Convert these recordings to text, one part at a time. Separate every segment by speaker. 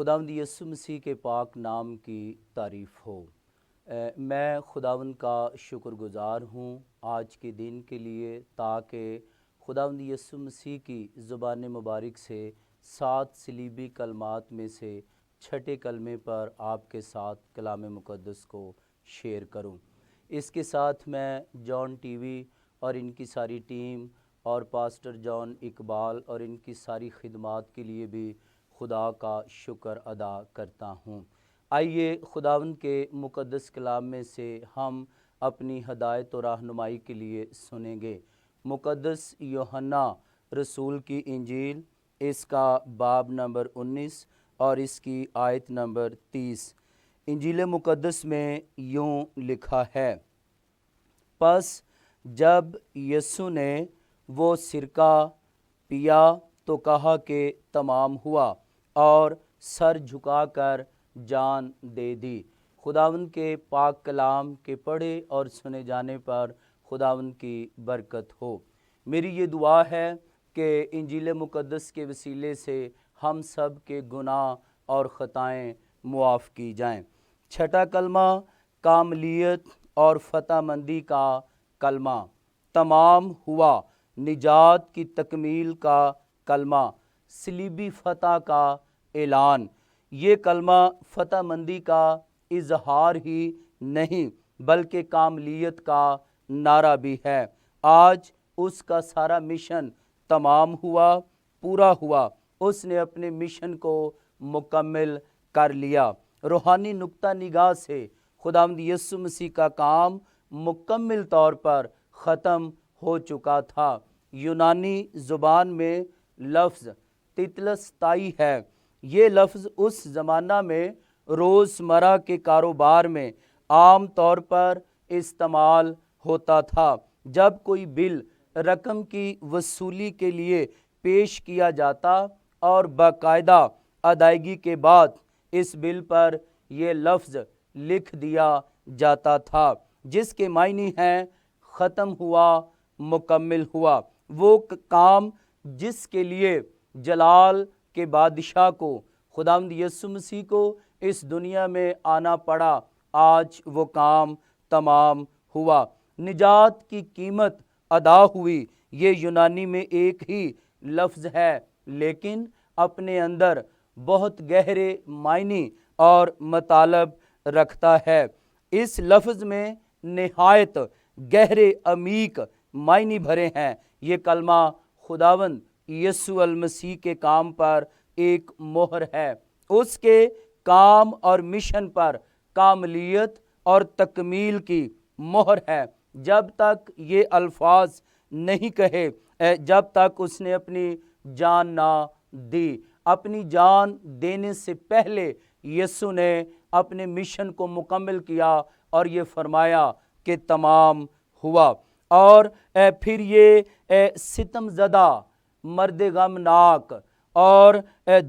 Speaker 1: خداوند یسوع مسیح کے پاک نام کی تعریف ہو۔ میں خداوند کا شکر گزار ہوں آج کے دن کے لیے، تاکہ خداوند یسوع مسیح کی زبان مبارک سے 7 صلیبی کلمات میں سے چھٹے کلمے پر آپ کے ساتھ کلام مقدس کو شیئر کروں۔ اس کے ساتھ میں جان ٹی وی اور ان کی ساری ٹیم اور پاسٹر جان اقبال اور ان کی ساری خدمات کے لیے بھی خدا کا شکر ادا کرتا ہوں۔ آئیے خداوند کے مقدس کلام میں سے ہم اپنی ہدایت و رہنمائی کے لیے سنیں گے۔ مقدس یوحنا رسول کی انجیل، اس کا باب نمبر 19 اور اس کی آیت نمبر 30۔ انجیل مقدس میں یوں لکھا ہے: پس جب یسوع نے وہ سرکہ پیا تو کہا کہ تمام ہوا، اور سر جھکا کر جان دے دی۔ خداوند کے پاک کلام کے پڑھے اور سنے جانے پر خداوند کی برکت ہو۔ میری یہ دعا ہے کہ انجیل مقدس کے وسیلے سے ہم سب کے گناہ اور خطائیں معاف کی جائیں۔ چھٹا کلمہ کاملیت اور فتح مندی کا کلمہ، تمام ہوا نجات کی تکمیل کا کلمہ، صلیبی فتح کا اعلان۔ یہ کلمہ فتح مندی کا اظہار ہی نہیں بلکہ کاملیت کا نعرہ بھی ہے۔ آج اس کا سارا مشن تمام ہوا، پورا ہوا۔ اس نے اپنے مشن کو مکمل کر لیا۔ روحانی نقطہ نگاہ سے خداوند یسوع مسیح کا کام مکمل طور پر ختم ہو چکا تھا۔ یونانی زبان میں لفظ تیتلستائی ہے۔ یہ لفظ اس زمانہ میں روزمرہ کے کاروبار میں عام طور پر استعمال ہوتا تھا۔ جب کوئی بل رقم کی وصولی کے لیے پیش کیا جاتا اور باقاعدہ ادائیگی کے بعد اس بل پر یہ لفظ لکھ دیا جاتا تھا، جس کے معنی ہیں ختم ہوا، مکمل ہوا۔ وہ کام جس کے لیے جلال کے بادشاہ کو، خداوند یسوع مسیح کو اس دنیا میں آنا پڑا، آج وہ کام تمام ہوا۔ نجات کی قیمت ادا ہوئی۔ یہ یونانی میں ایک ہی لفظ ہے، لیکن اپنے اندر بہت گہرے معنی اور مطالب رکھتا ہے۔ اس لفظ میں نہایت گہرے عمیق معنی بھرے ہیں۔ یہ کلمہ خداوند یسوع المسیح کے کام پر ایک مہر ہے، اس کے کام اور مشن پر کاملیت اور تکمیل کی مہر ہے۔ جب تک یہ الفاظ نہیں کہے، جب تک اس نے اپنی جان نہ دی۔ اپنی جان دینے سے پہلے یسوع نے اپنے مشن کو مکمل کیا اور یہ فرمایا کہ تمام ہوا۔ اور پھر یہ ستم زدہ، مرد غمناک اور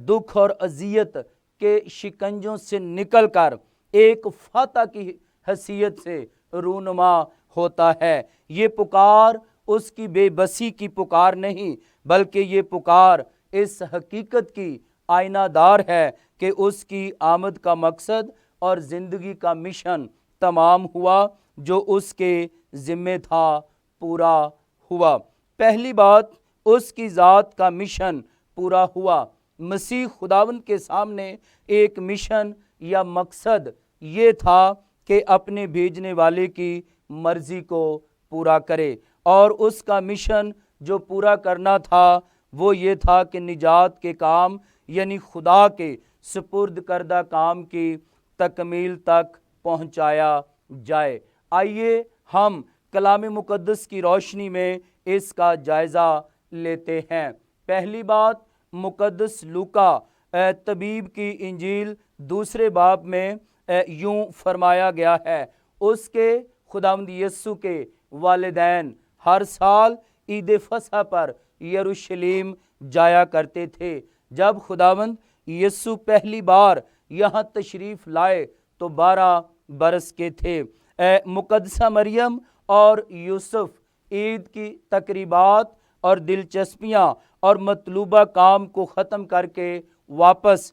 Speaker 1: دکھ اور اذیت کے شکنجوں سے نکل کر ایک فاتح کی حیثیت سے رونما ہوتا ہے۔ یہ پکار اس کی بے بسی کی پکار نہیں، بلکہ یہ پکار اس حقیقت کی آئینہ دار ہے کہ اس کی آمد کا مقصد اور زندگی کا مشن تمام ہوا، جو اس کے ذمہ تھا، پورا ہوا۔ پہلی بات، اس کی ذات کا مشن پورا ہوا۔ مسیح خداوند کے سامنے ایک مشن یا مقصد یہ تھا کہ اپنے بھیجنے والے کی مرضی کو پورا کرے، اور اس کا مشن جو پورا کرنا تھا وہ یہ تھا کہ نجات کے کام یعنی خدا کے سپرد کردہ کام کی تکمیل تک پہنچایا جائے۔ آئیے ہم کلام مقدس کی روشنی میں اس کا جائزہ لیتے ہیں۔ پہلی بات، مقدس لوکا طبیب کی انجیل دوسرے باب میں یوں فرمایا گیا ہے: اس کے خداوند یسوع کے والدین ہر سال عید فصح پر یروشلم جایا کرتے تھے۔ جب خداوند یسوع پہلی بار یہاں تشریف لائے تو 12 برس کے تھے۔ مقدسہ مریم اور یوسف عید کی تقریبات اور دلچسپیاں اور مطلوبہ کام کو ختم کر کے واپس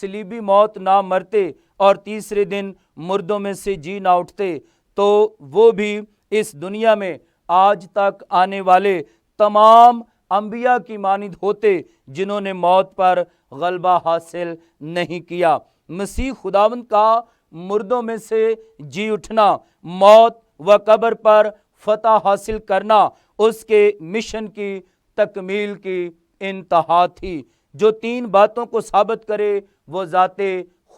Speaker 1: صلیبی موت نہ مرتے اور تیسرے دن مردوں میں سے جی نہ اٹھتے، تو وہ بھی اس دنیا میں آج تک آنے والے تمام انبیاء کی مانند ہوتے جنہوں نے موت پر غلبہ حاصل نہیں کیا۔ مسیح خداوند کا مردوں میں سے جی اٹھنا، موت و قبر پر فتح حاصل کرنا اس کے مشن کی تکمیل کی انتہا تھی۔ جو تین باتوں کو ثابت کرے وہ ذات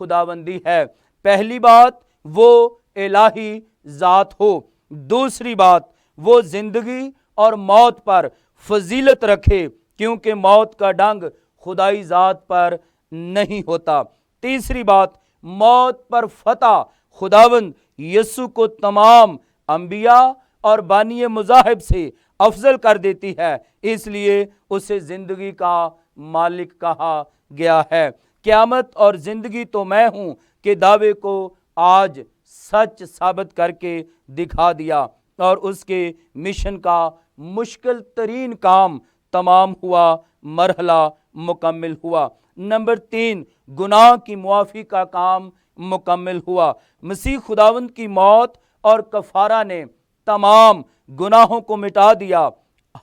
Speaker 1: خداوندی ہے۔ پہلی بات وہ الہی ذات ہو، دوسری بات وہ زندگی اور موت پر فضیلت رکھے کیونکہ موت کا ڈنگ خدائی ذات پر نہیں ہوتا، تیسری بات موت پر فتح خداوند یسوع کو تمام انبیاء اور بانی مذاہب سے افضل کر دیتی ہے، اس لیے اسے زندگی کا مالک کہا گیا ہے۔ قیامت اور زندگی تو میں ہوں کہ دعوے کو آج سچ ثابت کر کے دکھا دیا اور اس کے مشن کا مشکل ترین کام تمام ہوا، مرحلہ مکمل ہوا۔ نمبر 3، گناہ کی معافی کا کام مکمل ہوا۔ مسیح خداوند کی موت اور کفارہ نے تمام گناہوں کو مٹا دیا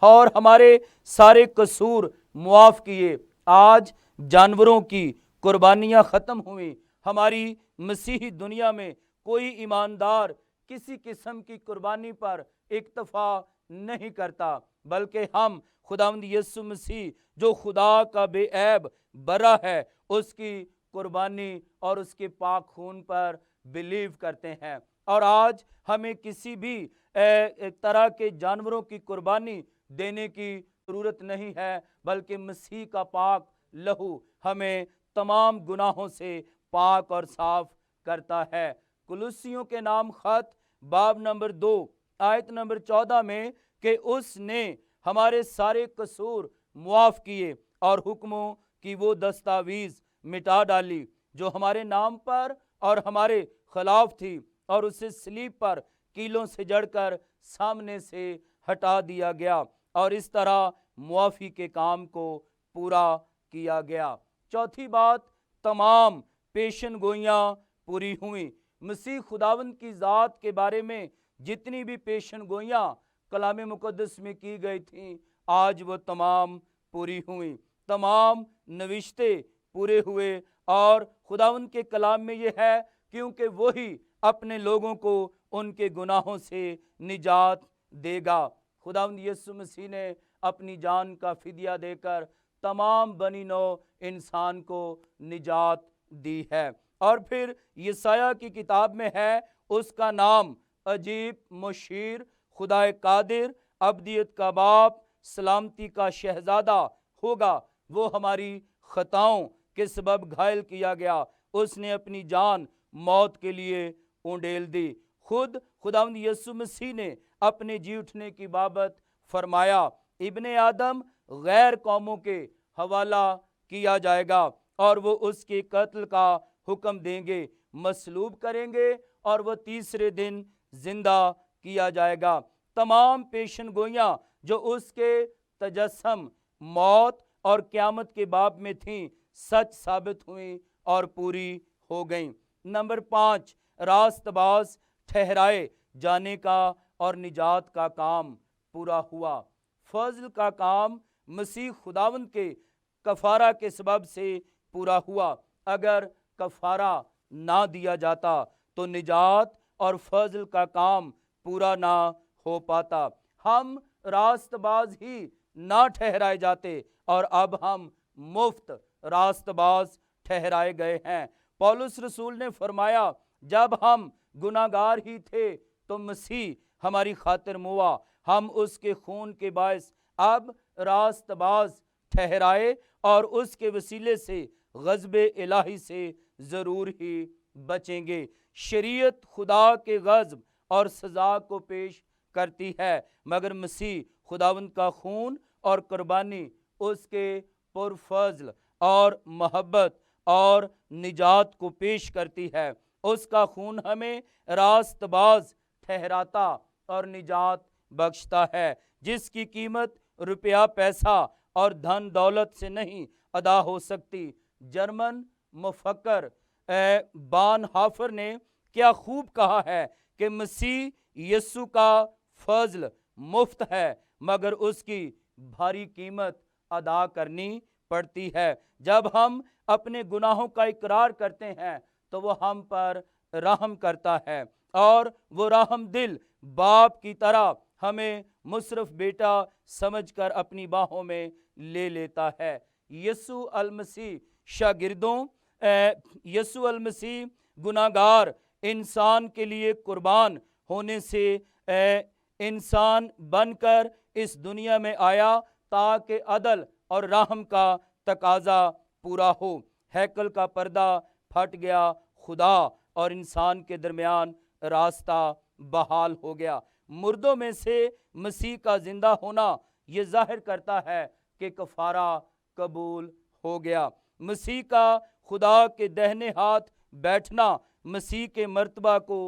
Speaker 1: اور ہمارے سارے قصور معاف کیے۔ آج جانوروں کی قربانیاں ختم ہوئیں۔ ہماری مسیحی دنیا میں کوئی ایماندار کسی قسم کی قربانی پر اکتفا نہیں کرتا، بلکہ ہم خداوند یسوع مسیح جو خدا کا بے عیب برا ہے اس کی قربانی اور اس کے پاک خون پر بلیو کرتے ہیں، اور آج ہمیں کسی بھی طرح کے جانوروں کی قربانی دینے کی ضرورت نہیں ہے، بلکہ مسیح کا پاک لہو ہمیں تمام گناہوں سے پاک اور صاف کرتا ہے۔ کولوسیوں کے نام خط باب نمبر 2 آیت نمبر 14 میں کہ اس نے ہمارے سارے قصور معاف کیے اور حکموں کی وہ دستاویز مٹا ڈالی جو ہمارے نام پر اور ہمارے خلاف تھی، اور اسے صلیب پر کیلوں سے جڑ کر سامنے سے ہٹا دیا گیا اور اس طرح معافی کے کام کو پورا کیا گیا۔ چوتھی بات، تمام پیشن گوئیاں پوری ہوئیں۔ مسیح خداوند کی ذات کے بارے میں جتنی بھی پیشن گوئیاں کلام مقدس میں کی گئی تھیں آج وہ تمام پوری ہوئیں، تمام نوشتے پورے ہوئے، اور خداوند کے کلام میں یہ ہے کیونکہ وہی اپنے لوگوں کو ان کے گناہوں سے نجات دے گا۔ خداوند یسوع مسیح نے اپنی جان کا فدیہ دے کر تمام بنی نوع انسان کو نجات دی ہے۔ اور پھر یسایہ کی کتاب میں ہے اس کا نام عجیب، مشیر، خدا قادر، ابدیت کا باپ، سلامتی کا شہزادہ ہوگا۔ وہ ہماری خطاؤں کے سبب گھائل کیا گیا، اس نے اپنی جان موت کے لیے اونڈیل دی۔ خود خداوند یسوع مسیح نے اپنے جی اٹھنے کی بابت فرمایا، ابن آدم غیر قوموں کے حوالہ کیا جائے گا اور وہ اس کے قتل کا حکم دیں گے، مصلوب کریں گے اور وہ تیسرے دن زندہ کیا جائے گا۔ تمام پیشن گوئیاں جو اس کے تجسم، موت اور قیامت کے باب میں تھیں سچ ثابت ہوئیں اور پوری ہو گئیں۔ نمبر 5، راست باز ٹھہرائے جانے کا اور نجات کا کام پورا ہوا۔ فضل کا کام مسیح خداوند کے کفارہ کے سبب سے پورا ہوا۔ اگر کفارہ نہ دیا جاتا تو نجات اور فضل کا کام پورا نہ ہو پاتا، ہم راست باز ہی نہ ٹھہرائے جاتے اور اب ہم مفت راست باز ٹھہرائے گئے ہیں۔ پولس رسول نے فرمایا، جب ہم گناہ گار ہی تھے تو مسیح ہماری خاطر موا، ہم اس کے خون کے باعث اب راست باز ٹھہرائے اور اس کے وسیلے سے غضب الہی سے ضرور ہی بچیں گے۔ شریعت خدا کے غضب اور سزا کو پیش کرتی ہے، مگر مسیح خداوند کا خون اور قربانی اس کے پرفضل اور محبت اور نجات کو پیش کرتی ہے۔ اس کا خون ہمیں راست باز ٹھہراتا اور نجات بخشتا ہے، جس کی قیمت روپیہ پیسہ اور دھن دولت سے نہیں ادا ہو سکتی۔ جرمن مفکر بان ہافر نے کیا خوب کہا ہے کہ مسیح یسوع کا فضل مفت ہے مگر اس کی بھاری قیمت ادا کرنی پڑتی ہے۔ جب ہم اپنے گناہوں کا اقرار کرتے ہیں تو وہ ہم پر رحم کرتا ہے اور وہ رحم دل باپ کی طرح ہمیں مصرف بیٹا سمجھ کر اپنی باہوں میں لے لیتا ہے۔ یسوع المسیح شاگردوں یسوع المسیح گناہگار انسان کے لیے قربان ہونے سے انسان بن کر اس دنیا میں آیا تاکہ عدل اور رحم کا تقاضا پورا ہو۔ ہیکل کا پردہ پھٹ گیا، خدا اور انسان کے درمیان راستہ بحال ہو گیا۔ مردوں میں سے مسیح کا زندہ ہونا یہ ظاہر کرتا ہے کہ کفارہ قبول ہو گیا۔ مسیح کا خدا کے دہنے ہاتھ بیٹھنا مسیح کے مرتبہ کو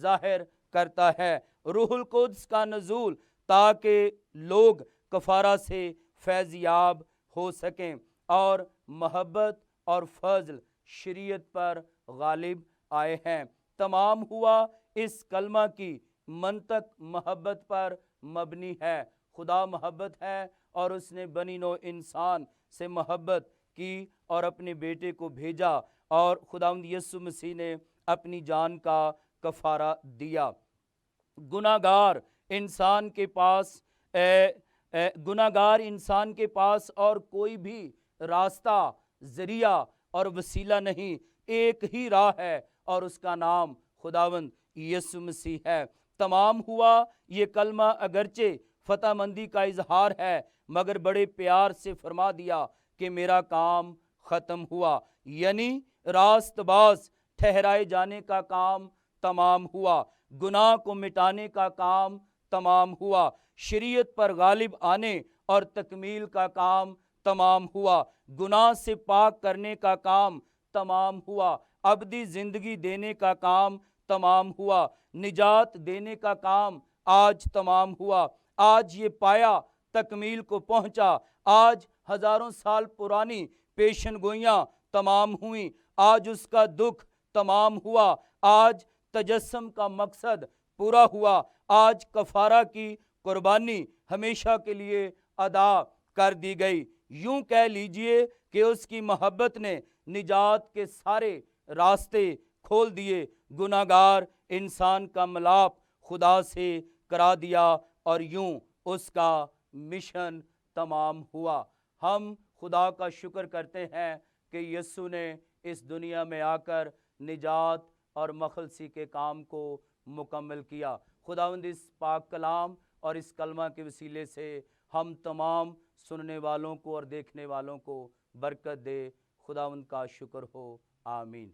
Speaker 1: ظاہر کرتا ہے۔ روح القدس کا نزول تاکہ لوگ کفارہ سے فیض یاب ہو سکیں اور محبت اور فضل شریعت پر غالب آئے ہیں۔ تمام ہوا اس کلمہ کی منطق محبت پر مبنی ہے۔ خدا محبت ہے اور اس نے بنی نوع انسان سے محبت کی اور اپنے بیٹے کو بھیجا اور خداوند یسوع مسیح نے اپنی جان کا کفارہ دیا۔ گناہگار انسان کے پاس اور کوئی بھی راستہ، ذریعہ اور وسیلہ نہیں، ایک ہی راہ ہے اور اس کا نام خداوند یسوع مسیح ہے۔ تمام ہوا یہ کلمہ اگرچہ فتح مندی کا اظہار ہے مگر بڑے پیار سے فرما دیا کہ میرا کام ختم ہوا، یعنی راست باز ٹھہرائے جانے کا کام تمام ہوا، گناہ کو مٹانے کا کام تمام ہوا، شریعت پر غالب آنے اور تکمیل کا کام تمام ہوا، گناہ سے پاک کرنے کا کام تمام ہوا، ابدی زندگی دینے کا کام تمام ہوا، نجات دینے کا کام آج تمام ہوا۔ آج یہ پایا تکمیل کو پہنچا، آج ہزاروں سال پرانی پیشن گوئیاں تمام ہوئیں، آج اس کا دکھ تمام ہوا، آج تجسم کا مقصد پورا ہوا، آج کفارہ کی قربانی ہمیشہ کے لیے ادا کر دی گئی۔ یوں کہہ لیجئے کہ اس کی محبت نے نجات کے سارے راستے کھول دیے، گناہگار انسان کا ملاپ خدا سے کرا دیا اور یوں اس کا مشن تمام ہوا۔ ہم خدا کا شکر کرتے ہیں کہ یسوع نے اس دنیا میں آ کر نجات اور مخلصی کے کام کو مکمل کیا۔ خداوند اس پاک کلام اور اس کلمہ کے وسیلے سے ہم تمام سننے والوں کو اور دیکھنے والوں کو برکت دے۔ خداوند کا شکر ہو، آمین۔